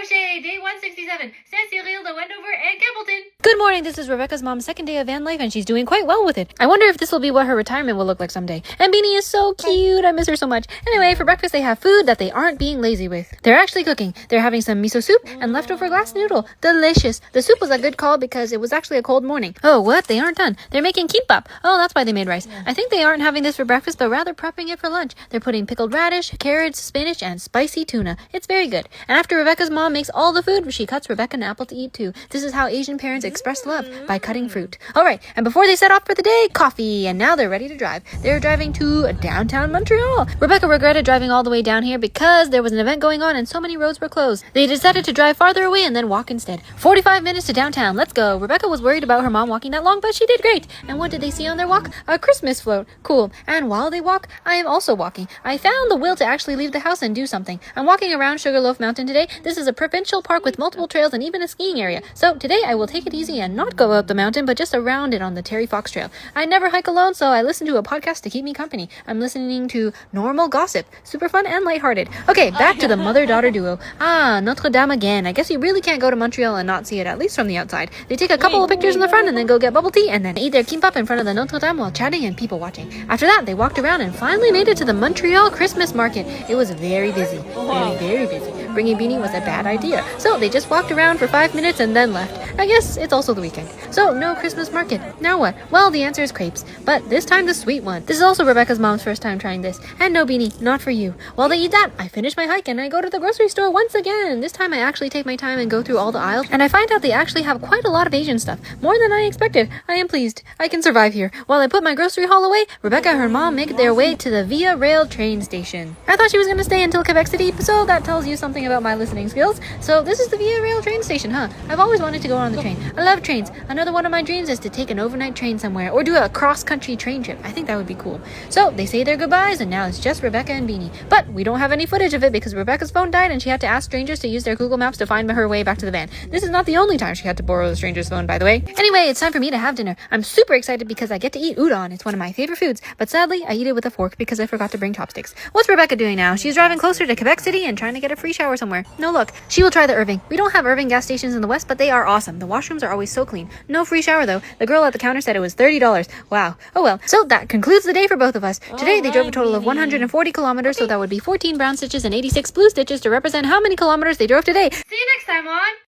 crochet, day 167, Saint-Cyril de Wendover and Campbellton. Good morning, this is Rebecca's mom's second day of van life and she's doing quite well with it. I wonder if this will be what her retirement will look like someday. And Beanie is so cute, I miss her so much. Anyway, for breakfast they have food that they aren't being lazy with. They're actually cooking. They're having some miso soup and leftover glass noodle. Delicious. The soup was a good call because it was actually a cold morning. Oh, what? They aren't done. They're making kimbap. Oh, that's why they made rice. I think they aren't having this for breakfast, but rather prepping it for lunch. They're putting pickled radish, carrots, spinach, and spicy tuna. It's very good. And after Rebecca's mom makes all the food, she cuts Rebecca an apple to eat too. This is how Asian parents express love, by cutting fruit. Alright, and before they set off for the day, coffee, and now they're ready to drive. They're driving to downtown Montreal. Rebecca regretted driving all the way down here because there was an event going on and so many roads were closed. They decided to drive farther away and then walk instead. 45 minutes to downtown, let's go. Rebecca was worried about her mom walking that long, but she did great. And what did they see on their walk? A Christmas float. Cool. And while they walk, I am also walking. I found the will to actually leave the house and do something. I'm walking around Sugarloaf Mountain today. This is a provincial park with multiple trails and even a skiing area. So today I will take it easy and not go up the mountain, but just around it on the Terry Fox Trail. I never hike alone, so I listen to a podcast to keep me company. I'm listening to Normal Gossip. Super fun and lighthearted. Okay, back to the mother-daughter duo. Notre-Dame again. I guess you really can't go to Montreal and not see it, at least from the outside. They take a couple of pictures in the front and then go get bubble tea and then eat their kimbap in front of the Notre-Dame while chatting and people watching. After that, they walked around and finally made it to the Montreal Christmas market. It was very busy. Very busy. Bringing Beanie was a bad idea. So they just walked around for 5 minutes and then left. I guess it's also the weekend. So no Christmas market. Now what? Well, the answer is crepes. But this time the sweet one. This is also Rebecca's mom's first time trying this. And no, Beanie, not for you. While they eat that, I finish my hike and I go to the grocery store once again. This time I actually take my time and go through all the aisles. And I find out they actually have quite a lot of Asian stuff. More than I expected. I am pleased. I can survive here. While I put my grocery haul away, Rebecca and her mom make their way to the Via Rail train station. I thought she was going to stay until Quebec City, so that tells you something about my listening skills. So this is the Via Rail train station, huh? I've always wanted to go on the train. I love trains. Another one of my dreams is to take an overnight train somewhere or do a cross-country train trip. I think that would be cool. So they say their goodbyes and now it's just Rebecca and Beanie. But we don't have any footage of it because Rebecca's phone died and she had to ask strangers to use their Google Maps to find her way back to the van. This is not the only time she had to borrow the stranger's phone, by the way. Anyway, it's time for me to have dinner. I'm super excited because I get to eat udon. It's one of my favorite foods. But sadly, I eat it with a fork because I forgot to bring chopsticks. What's Rebecca doing now? She's driving closer to Quebec City and trying to get a free shower somewhere. No luck. She will try the Irving. We don't have Irving gas stations in the West, but they are awesome. The washrooms are always so clean. No free shower though. The girl at the counter said it was $30. Wow. Oh well. So that concludes the day for both of us. Today they drove a total of 140 kilometers, so that would be 14 brown stitches and 86 blue stitches to represent how many kilometers they drove today. See you next time on